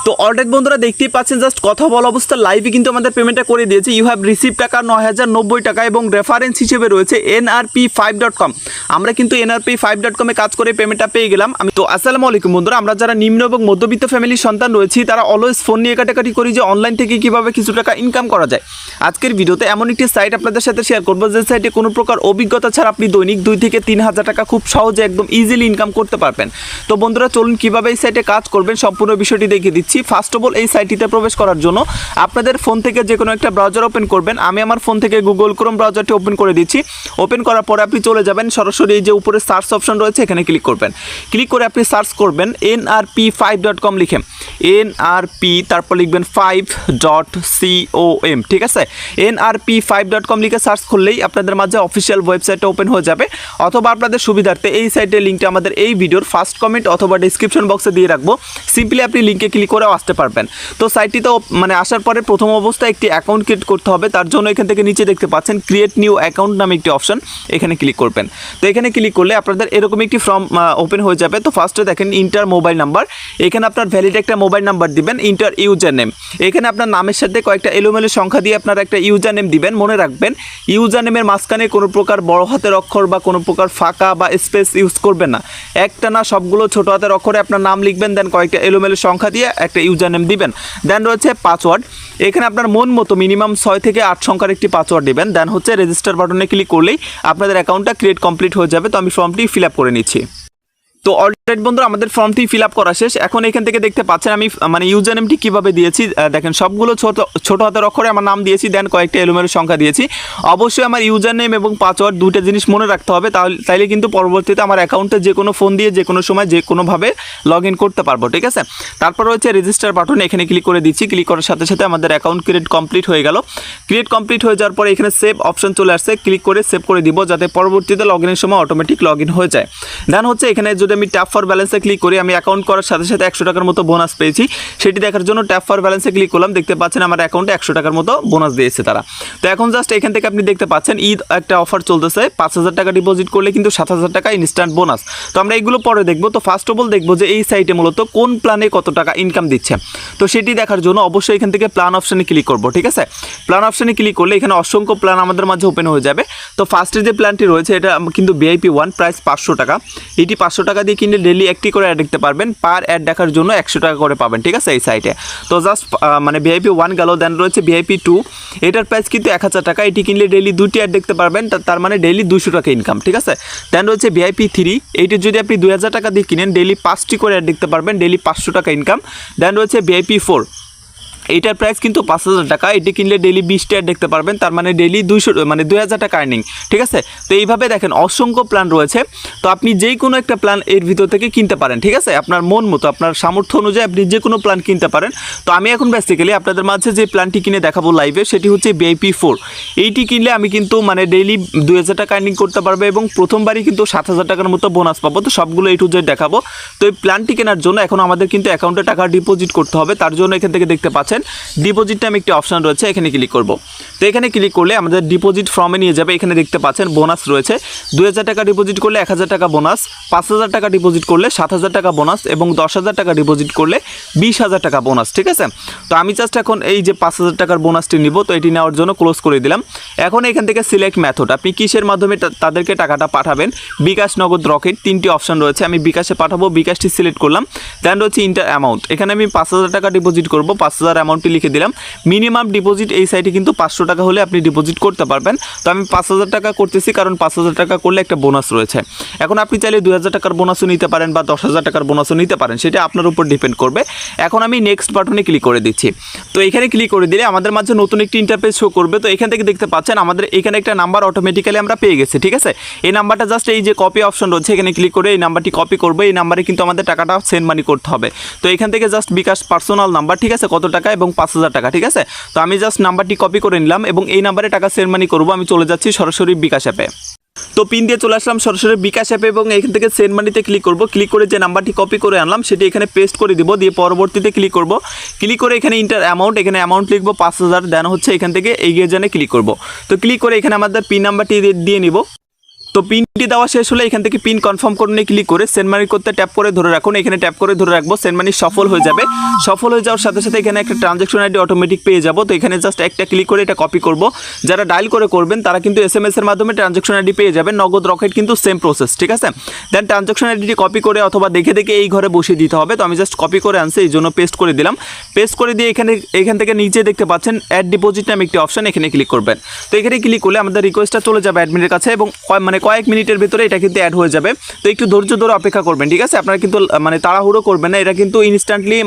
তো অলরেডি বন্ধুরা দেখতেই পাচ্ছেন জাস্ট কথা বলা অবস্থা লাইভে কিন্তু আমাদের পেমেন্টটা করে দিয়েছে। ইউ হ্যাভ রিসিভ টাকা 9090 টাকা এবং রেফারেন্স হিসেবে রয়েছে nrp5.com। আমরা কিন্তু nrp5.com এ কাজ করে পেমেন্টটা পেয়ে গেলাম। তো আসসালামু আলাইকুম বন্ধুরা, আমরা যারা নিম্ন এবং মধ্যবিত্ত ফ্যামিলির সন্তান রয়েছি তারা অলওয়েজ ফোন নিয়ে কাটাকাটি করি যে অনলাইন থেকে কিভাবে কিছু টাকা ইনকাম করা যায়। আজকের ভিডিওতে এমন একটি সাইট আপনাদের সাথে শেয়ার করবো যে সাইটে কোনো প্রকার অভিজ্ঞতা ছাড়া আপনি দৈনিক 2 থেকে 3,000 টাকা খুব সহজে একদম ইজিলি ইনকাম করতে পারবেন। তো বন্ধুরা চলুন কিভাবে এই সাইটে কাজ করবেন সম্পূর্ণ বিষয়টি দেখিয়ে দিচ্ছি। ফার্স্ট অফ অল এই সাইটটিতে প্রবেশ করার জন্য আপনাদের ফোন থেকে যে কোনো একটা ব্রাউজার ওপেন করবেন। আমি আমার ফোন থেকে গুগল ক্রোম ব্রাউজারটি ওপেন করে দিচ্ছি। ওপেন করার পরে আপনি চলে যাবেন সরাসরি এই যে উপরে সার্চ অপশন রয়েছে এখানে ক্লিক করবেন। ক্লিক করে আপনি সার্চ করবেন nrp5.com লিখে nrp তারপর লিখবেন 5.com, ঠিক আছে। nrp5.com লিখে সার্চ করলেই আপনাদের মাঝে অফিসিয়াল ওয়েবসাইটটা ওপেন হয়ে যাবে। অথবা আপনাদের সুবিধার্থে এই সাইটের লিঙ্কটা আমাদের এই ভিডিওর ফার্স্ট কমেন্ট অথবা ডিসক্রিপশন বক্সে দিয়ে রাখবো। সিম্পলি আপনি লিঙ্কে ক্লিক করেও আসতে পারবেন। তো সাইটটিতে মানে আসার পরে প্রথম অবস্থায় একটি অ্যাকাউন্ট ক্রিয়েট করতে হবে। তার জন্য এখান থেকে নিচে দেখতে পাচ্ছেন ক্রিয়েট নিউ অ্যাকাউন্ট নামে একটি অপশন, এখানে ক্লিক করবেন। তো এখানে ক্লিক করলে আপনাদের এরকম একটি ফর্ম ওপেন হয়ে যাবে। তো ফার্স্টে দেখেন ইন্টার মোবাইল নাম্বার, এখানে আপনার ভ্যালিড একটা মোবাইল নাম্বার দিবেন। ইন্টার ইউজার নেম, এখানে আপনার নামের সাথে কয়েকটা এলোমেলো সংখ্যা দিয়ে আপনার একটা ইউজার নেম দিবেন। মনে রাখবেন ইউজার নেমের মাঝখানে কোনো প্রকার বড় হাতের অক্ষর বা কোনো প্রকার ফাঁকা বা স্পেস ইউজ করবেন না। একটা না সবগুলো ছোট হাতের অক্ষরে আপনার নাম লিখবেন, দেন কয়েকটা এলোমেলো সংখ্যা দিয়ে একটা ইউজার নেম দিবেন। দেন রয়েছে পাসওয়ার্ড, এখানে আপনার মন মতো মিনিমাম 6 থেকে 8 সংখ্যার একটি পাসওয়ার্ড দিবেন। দেন হচ্ছে রেজিস্টার বাটনে ক্লিক করলেই আপনাদের অ্যাকাউন্টটা ক্রিয়েট কমপ্লিট হয়ে যাবে। তো আমি ফর্মটি ফিল আপ করে নিচ্ছি। তো অলরেডি বন্ধুরা আমাদের ফর্মটি ফিল আপ করা শেষ। এখন এখান থেকে দেখতে পাচ্ছেন আমি মানে ইউজার নেমটি কীভাবে দিয়েছি দেখেন, সবগুলো ছোট হাতের অক্ষরে আমার নাম দিয়েছি, দেন কয়েকটা এলোমেলো সংখ্যা দিয়েছি। অবশ্যই আমার ইউজার নেম এবং পাসওয়ার্ড দুটো জিনিস মনে রাখতে হবে, তাইলে কিন্তু পরবর্তীতে আমার অ্যাকাউন্টে যে কোনো ফোন দিয়ে যে কোনো সময় যে কোনোভাবে লগ ইন করতে পারবো, ঠিক আছে। তারপর হচ্ছে রেজিস্টার বাটন, এখানে ক্লিক করে দিচ্ছি। ক্লিক করার সাথে সাথে আমাদের অ্যাকাউন্ট ক্রিয়েট কমপ্লিট হয়ে গেল। ক্রিয়েট কমপ্লিট হয়ে যাওয়ার পরে এখানে সেভ অপশন চলে আসছে, ক্লিক করে সেভ করে দিব যাতে পরবর্তীতে লগ ইনের সময় অটোমেটিক লগ ইন হয়ে যায়। দেন হচ্ছে এখানে যদি আমি ট্যাপ ফর ব্যালেন্সে ক্লিক করি, আমি অ্যাকাউন্ট করার সাথে সাথে 100 টাকার মতো বোনাস পেয়েছি। সেটি দেখার জন্য ট্যাপ ফর ব্যালেন্সে ক্লিক করলাম, দেখতে পাচ্ছেন আমার অ্যাকাউন্টে 100 টাকার মতো বোনাস দিয়েছে তারা। তো এখন জাস্ট এখান থেকে আপনি দেখতে পাচ্ছেন ঈদ একটা অফার চলতেছে, 5000 টাকা ডিপোজিট করলে কিন্তু 7000 টাকা ইনস্ট্যান্ট বোনাস। তো আমরা এগুলো পরে দেখবো। তো ফার্স্ট অফ অল দেখবো যে এই সাইটে মূলত কোন প্ল্যানে কত টাকা ইনকাম দিচ্ছে। তো সেটি দেখার জন্য অবশ্যই এখান থেকে প্ল্যান অপশানে ক্লিক করবো, ঠিক আছে। প্ল্যান অপশানে ক্লিক করলে এখানে অসংখ্য প্ল্যান আমাদের মাঝে ওপেন হয়ে যাবে। তো ফার্স্টে যে প্ল্যানটি রয়েছে এটা কিন্তু VIP 1, প্রাইস 500 টাকা। এটি 500 টাকা দিয়ে কিনলে ডেলি একটি করে অ্যাড দেখতে পারবেন, পার অ্যাড দেখার জন্য 100 টাকা করে পাবেন, ঠিক আছে এই সাইটে। তো জাস্ট মানে VIP 1 গেল। দেন রয়েছে VIP 2, এটার প্রাইস কিন্তু 1000 টাকা। এটি কিনলে ডেলি 2টি অ্যাড দেখতে পারবেন, তার মানে ডেলি 200 টাকা ইনকাম, ঠিক আছে। দেন রয়েছে VIP 3, এইটি যদি আপনি 2000 টাকা দিয়ে কিনেন ডেলি 5টি করে অ্যাড দেখতে পারবেন, ডেলি 500 টাকা ইনকাম। দেন রয়েছে VIP 4, এইটার প্রাইস কিন্তু 5000 টাকা। এটি কিনলে ডেলি 20টা অ্যাড দেখতে পারবেন, তার মানে ডেলি 2000 টাকা আর্নিং, ঠিক আছে। তো এইভাবে দেখেন অসংখ্য প্ল্যান রয়েছে। তো আপনি যেই কোনো একটা প্ল্যান এর ভিতর থেকে কিনতে পারেন, ঠিক আছে। আপনার মন মতো আপনার সামর্থ্য অনুযায়ী আপনি যে কোনো প্ল্যান কিনতে পারেন। তো আমি এখন বেসিক্যালি আপনাদের মাঝে যে প্ল্যানটি কিনে দেখাবো লাইভে সেটি হচ্ছে VIP 4। এইটি কিনলে আমি কিন্তু মানে ডেইলি 2000 টাকা আর্নিং করতে পারবো এবং প্রথমবারই কিন্তু 7000 টাকার মতো বোনাস পাবো। তো সবগুলো A to Z দেখাবো। তো এই প্ল্যানটি কেনার জন্য এখন আমাদের কিন্তু অ্যাকাউন্টে টাকা ডিপোজিট করতে হবে। তার জন্য এখান থেকে দেখতে পাচ্ছেন ডিপোজিট নামে একটি অপশন রয়েছে, এখানে ক্লিক করব। তো এখানে ক্লিক করলে আমাদের ডিপোজিট ফর্মে নিয়ে যাবে। এখানে দেখতে পাচ্ছেন বোনাস রয়েছে, 2000 টাকা ডিপোজিট করলে 1000 টাকা বোনাস, 5000 টাকা ডিপোজিট করলে 7000 টাকা বোনাস এবং 10000 টাকা ডিপোজিট করলে 20000 টাকা বোনাস, ঠিক আছে। তো আমি জাস্ট এখন এই যে 5000 টাকার বোনাসটি নিব। তো এটি নেওয়ার জন্য ক্লোজ করে দিলাম। এখন এখান থেকে সিলেক্ট মেথড, আপনি কিসের মাধ্যমে তাদেরকে টাকাটা পাঠাবেন, বিকাশ, নগদ, রকেট, 3টি অপশন রয়েছে। আমি বিকাশে পাঠাবো, বিকাশটি সিলেক্ট করলাম। দেন রয়েছে ইন্টার অ্যামাউন্ট, এখানে আমি 5000 টাকা ডিপোজিট করব, 5000 অ্যামাউন্টটি লিখে দিলাম। মিনিমাম ডিপোজিট এই সাইটে কিন্তু 500 টাকা হলে আপনি ডিপোজিট করতে পারবেন। তো আমি 5000 টাকা করতেছি কারণ 5000 টাকা করলে একটা বোনাস রয়েছে। এখন আপনি চাইলে 2000 টাকার বোনাসও নিতে পারেন বা 10000 টাকার বোনাসও নিতে পারেন, সেটা আপনার উপর ডিপেন্ড করবে। এখন আমি নেক্সট বাটনে ক্লিক করে দিচ্ছি। তো এখানে ক্লিক করে দিলে আমাদের মাঝে নতুন একটি ইন্টারফেস শো করবে। তো এখান থেকে দেখতে পাচ্ছেন আমাদের এখানে একটা নাম্বার অটোমেটিক্যালি আমরা পেয়ে গেছি, ঠিক আছে। এই নাম্বারটা জাস্ট এই যে কপি অপশন রয়েছে এখানে ক্লিক করে এই নাম্বারটি কপি করবে। এই নাম্বারে কিন্তু আমাদের টাকাটা সেন্ড মানি করতে হবে। তো এখান থেকে জাস্ট বিকাশ পার্সোনাল নাম্বার, ঠিক আছে, কত টাকা এবং 5000 টাকা, ঠিক আছে। তো আমি জাস্ট নাম্বারটি কপি করে নিলাম এবং এই নাম্বারে টাকা সেন্ড মানি করবো। আমি চলে যাচ্ছি সরাসরি বিকাশ অ্যাপে। তো পিন দিয়ে চলে আসলাম সরাসরি বিকাশ অ্যাপে এবং এখান থেকে সেন্ড মানিতে ক্লিক করব। ক্লিক করে যে নাম্বারটি কপি করে আনলাম সেটি এখানে পেস্ট করে দিব, দিয়ে পরবর্তীতে ক্লিক করব। ক্লিক করে এখানে ইন্টার অ্যামাউন্ট, এখানে অ্যামাউন্ট লিখবো 5000। দেন হচ্ছে এখান থেকে এগিয়ে জানে ক্লিক করব। তো ক্লিক করে এখানে আমাদের পিন নাম্বারটি দিয়ে নিব। তো পিনটি দেওয়া শেষ হলে এখান থেকে পিন কনফার্ম করে নিয়ে ক্লিক করে সেন্ড মানি করতে ট্যাপ করে ধরে রাখুন। এখানে ট্যাপ করে ধরে রাখবো, সেন্ড মানি সফল হয়ে যাবে। সফল হয়ে যাওয়ার সাথে সাথে এখানে একটা ট্রানজ্যাকশন আইডি অটোমেটিক পেয়ে যাবো। তো এখানে জাস্ট একটা ক্লিক করে এটা কপি করব। যারা ডায়াল করে করবেন তারা কিন্তু SMS এর মাধ্যমে ট্রানজ্যাকশন আইডি পেয়ে যাবেন। নগদ রকেট কিন্তু সেম প্রসেস, ঠিক আছে। দেন ট্রানজ্যাকশন আইডিটি কপি করে অথবা দেখে দেখে এই ঘরে বসিয়ে দিতে হবে। তো আমি জাস্ট কপি করে আনছি, এই জন্য পেস্ট করে দিলাম। পেস্ট করে দিয়ে এখান থেকে নিচে দেখতে পাচ্ছেন অ্যাড ডিপোজিট নামে একটি অপশন, এখানে ক্লিক করবেন। তো এখানে ক্লিক করলে আমাদের রিকোয়েস্টটা চলে যাবে অ্যাডমিনের কাছে এবং কয়েক মিনিটের ভিতরে এটা কিন্তু অ্যাড হয়ে যাবে। তো একটু ধৈর্য ধরে অপেক্ষা করবেন, ঠিক আছে। আপনারা কিন্তু তাড়াহুড়ো করবেন না, এটা কিন্তু ইনস্ট্যান্টলি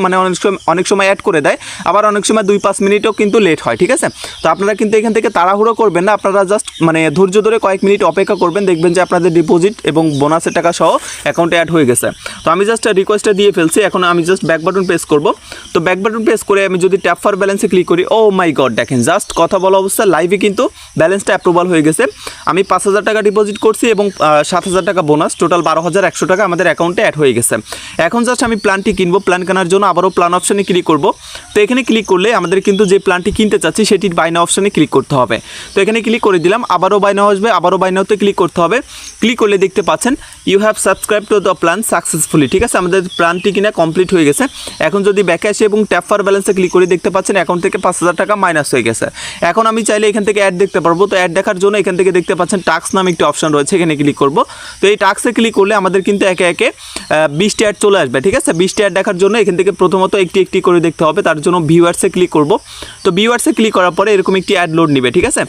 অনেক সময় অ্যাড করে দেয়, আবার অনেক সময় 2-5 মিনিটও কিন্তু লেট হয়, ঠিক আছে। তো আপনারা কিন্তু এখান থেকে তাড়াহুড়ো করবেন না, আপনারা জাস্ট ধৈর্য ধরে কয়েক মিনিট অপেক্ষা করবেন, দেখবেন যে আপনাদের ডিপোজিট এবং বোনাসের টাকা সহ অ্যাকাউন্টে অ্যাড হয়ে গেছে। তো আমি জাস্ট রিকোয়েস্টটা দিয়ে ফেলছি, এখন আমি জাস্ট ব্যাক বাটন প্রেস করব। তো ব্যাক বাটন প্রেস করে আমি যদি ট্যাপ ফর ব্যালেন্সে ক্লিক করি, ও মাই গড, দেখেন জাস্ট কথা বলা অবস্থা লাইভে কিন্তু ব্যালেন্সটা অ্যাপ্রুভাল হয়ে গেছে। আমি 5,000 টাকা ডিপোজিট করছি এবং 7,000 টাকা বোনাস, টোটাল 12,100 টাকা আমাদের অ্যাকাউন্টে অ্যাড হয়ে গেছে। এখন জাস্ট আমি প্ল্যানটি কিনবো, প্ল্যান কেনার জন্য আবারও প্ল্যান অপশানে ক্লিক করব। তো এখানে ক্লিক করলে আমাদের কিন্তু যে প্ল্যানটি কিনতে চাচ্ছি সেটির বাই নাও অপশানে ক্লিক করতে হবে। তো এখানে ক্লিক করে দিলাম, আবারও বাই নাও আসবে, আবারও বাই নাওতে ক্লিক করতে হবে। ক্লিক করলে দেখতে পাচ্ছেন you have subscribed to the plan successfully, ঠিক আছে। আমাদের প্ল্যানটি কিনা কমপ্লিট হয়ে গেছে। এখন যদি ব্যাকে আসে এবং ট্যাপ ফর ব্যালেন্সে ক্লিক করি, দেখতে পাচ্ছেন অ্যাকাউন্ট থেকে 5,000 টাকা মাইনাস হয়ে গেছে। এখন আমি চাইলে এখান থেকে অ্যাড দেখতে পারবো। তো অ্যাড দেখার জন্য এখান থেকে দেখতে পাচ্ছেন টাস্ক নামে একটি অপশন রয়েছে, এখানে ক্লিক করব। তো এই টাস্কে ক্লিক করলে আমাদের কিন্তু একে একে 20টি অ্যাড চলে আসবে, ঠিক আছে। 20টি অ্যাড দেখার জন্য এখান থেকে প্রথমত একটি করে দেখতে হবে, তার জন্য ভিউয়ার্সে ক্লিক করব। তো ভিউয়ার্সে ক্লিক করার পরে এরকম একটি অ্যাড লোড নেবে, ঠিক আছে।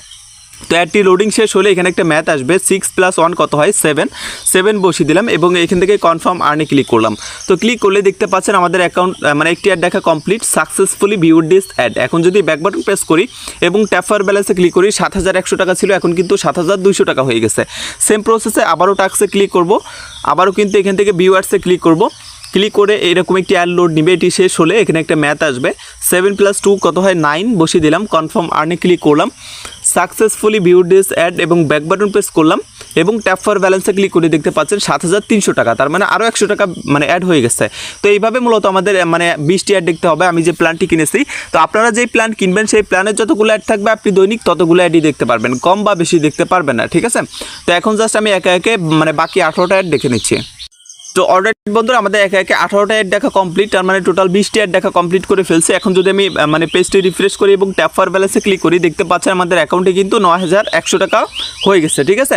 তো অ্যাডটি লোডিং শেষ হলে এখানে একটা ম্যাথ আসবে, 6 + 1 কত হয় 7 বসিয়ে দিলাম এবং এখান থেকে কনফার্ম আর্নে ক্লিক করলাম। তো ক্লিক করলে দেখতে পাচ্ছেন আমাদের অ্যাকাউন্ট একটি অ্যাড দেখা complete, successfully viewed this ad. এখন যদি ব্যাক বাটন প্রেস করি এবং ট্যাপ ফর ব্যালেন্সে ক্লিক করি, 7,100 টাকা ছিল, এখন কিন্তু 7,200 টাকা হয়ে গেছে। সেম প্রসেসে আবারও টাস্কে ক্লিক করব, আবারও কিন্তু এখান থেকে ভিউয়ার্সে ক্লিক করব। ক্লিক করে এরকম একটি অ্যাড লোড নিবে, এটি শেষ হলে এখানে একটা ম্যাথ আসবে, 7 + 2 কত হয় 9 বসিয়ে দিলাম, কনফার্ম আর্নে ক্লিক করলাম, সাকসেসফুলি ভিউড দিস অ্যাড এবং ব্যাক বাটন প্রেস করলাম এবং ট্যাপ ফর ব্যালেন্সে ক্লিক করে দেখতে পাচ্ছেন 7,300 টাকা, তার আরও 100 টাকা অ্যাড হয়ে গেছে। তো এইভাবে মূলত আমাদের 20টি অ্যাড দেখতে হবে আমি যে প্ল্যানটি কিনেছি। তো আপনারা যেই প্ল্যান কিনবেন সেই প্ল্যানের যতগুলো অ্যাড থাকবে আপনি দৈনিক ততগুলো অ্যাডই দেখতে পারবেন, কম বা বেশি দেখতে পারবেন না, ঠিক আছে। তো এখন জাস্ট আমি একে একে বাকি 18টা অ্যাড দেখে নিচ্ছি। তো অর্ডার বন্ধুরা আমাদের একে একে 18টা অ্যাড দেখা কমপ্লিট, তার টোটাল 20টি অ্যাড দেখা কমপ্লিট করে ফেলছে। এখন যদি আমি পেজটি রিফ্রেশ করি এবং ট্যাপ ফর ব্যালেন্সে ক্লিক করি, দেখতে পাচ্ছেন আমাদের অ্যাকাউন্টে কিন্তু 9,100 টাকা হয়ে গেছে, ঠিক আছে।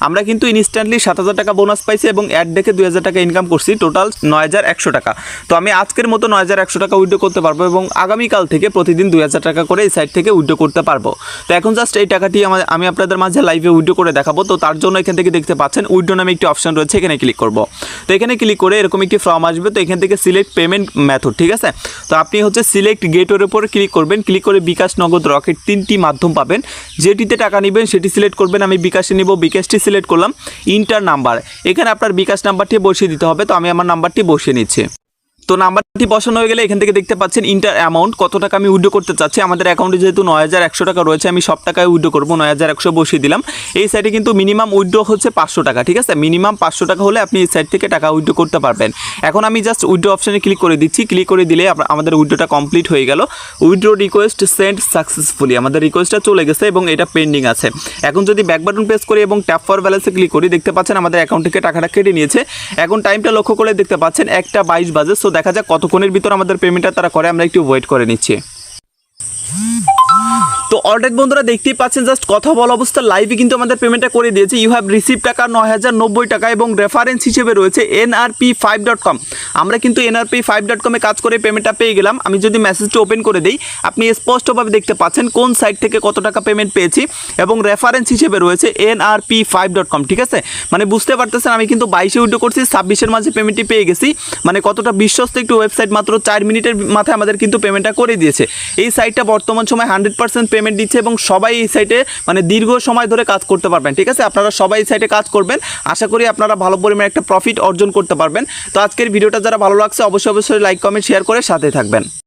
আমরা কিন্তু ইনস্ট্যান্টলি 7,000 টাকা বোনাস পাইছি এবং অ্যাড দেখে 2,000 টাকা ইনকাম করছি, টোটাল 9,100 টাকা। তো আমি আজকের মতো 9,100 টাকা উইথড্র করতে পারবো এবং আগামীকাল থেকে প্রতিদিন 2,000 টাকা করে এই সাইট থেকে উইথড্র করতে পারবো। তো এখন জাস্ট এই টাকাটি আমি আপনাদের মাঝে লাইভে উইথড্র করে দেখাবো। তো তার জন্য এখান থেকে দেখতে পাচ্ছেন উইথড্র নামে একটি অপশন রয়েছে, এখানে ক্লিক করব। তো এখানে ক্লিক করে এরকম একটি ফর্ম আসবে। তো এখান থেকে সিলেক্ট পেমেন্ট মেথড, ঠিক আছে। তো আপনি সিলেক্ট গেটওয়ের উপর ক্লিক করবেন, ক্লিক করে বিকাশ, নগদ, রকেট 3টি মাধ্যম পাবেন, যেটিতে টাকা নেবেন সেটি সিলেক্ট করবেন। আমি বিকাশে নিব, বিকাশটি সিলেক্ট করলাম। ইন্টার নাম্বার, এখানে আপনার বিকাশ নাম্বারটি বসিয়ে দিতে হবে। তো আমি আমার নাম্বারটি বসিয়ে নিচ্ছি। তো নাম্বারটি বসানো হয়ে গেলে এখান থেকে দেখতে পাচ্ছেন ইন্টার অ্যামাউন্ট, কত টাকা আমি উইথড্র করতে চাচ্ছি। আমাদের অ্যাকাউন্টে যেহেতু 9,100 টাকা রয়েছে, আমি সব টাকায় উইথড্র করবো, 9,100 বসিয়ে দিলাম। এই সাইটে কিন্তু মিনিমাম উইথড্র হচ্ছে 500 টাকা, ঠিক আছে। মিনিমাম 500 টাকা হলে আপনি এই সাইট থেকে টাকা উইথড্র করতে পারবেন। এখন আমি জাস্ট উইথড্র অপশানে ক্লিক করে দিচ্ছি, ক্লিক করে দিলে আমাদের উইথড্রটা কমপ্লিট হয়ে গেল। উইথড্র রিকোয়েস্ট সেন্ড সাকসেসফুলি, আমাদের রিকোয়েস্টটা চলে গেছে এবং এটা পেন্ডিং আছে। এখন যদি ব্যাক বাটন প্রেস করি এবং ট্যাপ ফর ব্যালেন্সে ক্লিক করি, দেখতে পাচ্ছেন আমাদের অ্যাকাউন্ট থেকে টাকাটা কেটে নিয়েছে। এখন টাইমটা লক্ষ্য করে দেখতে পাচ্ছেন 1টা 22 বাজে। সো দেখা যাক কতক্ষণের ভিতর আমাদের পেমেন্টটা তারা করে, আমরা একটু ওয়েট করে নিচ্ছি। তো অলরেডি বন্ধুরা দেখতেই পাচ্ছেন জাস্ট কথা বলা অবস্থা লাইভে কিন্তু আমাদের পেমেন্টটা করে দিয়েছে। ইউ হ্যাভ রিসিভ টাকা 9,090 টাকা এবং রেফারেন্স হিসেবে রয়েছে nrp5.com। আমরা কিন্তু nrp5.com এ কাজ করে পেমেন্টটা পেয়ে গেলাম। আমি যদি মেসেজটা ওপেন করে দিই, আপনি স্পষ্টভাবে দেখতে পাচ্ছেন কোন সাইট থেকে কত টাকা পেমেন্ট পেয়েছি এবং রেফারেন্স হিসেবে রয়েছে nrp5.com, ঠিক আছে। বুঝতে পারতেছেন আমি কিন্তু 22-এ উইথড্র করছি, 26-এর মাঝে পেমেন্টটি পেয়ে গেছি। কতটা বিশ্বস্ত একটু ওয়েবসাইট, মাত্র 4 মিনিটের মাথায় আমাদের কিন্তু পেমেন্টটা করে দিয়েছে। এই সাইটটা বর্তমান সময় 100% পেমেন্ট দিচ্ছে এবং সবাই এই সাইটে দীর্ঘ সময় ধরে কাজ করতে পারবেন, ঠিক আছে। আপনারা সবাই এই সাইটে কাজ করবেন, আশা করি আপনারা ভালো পরিমাণে একটা প্রফিট অর্জন করতে পারবেন। তো আজকের ভিডিওটা যারা ভালো লাগছে অবশ্যই লাইক, কমেন্ট, শেয়ার করে সাথে থাকবেন।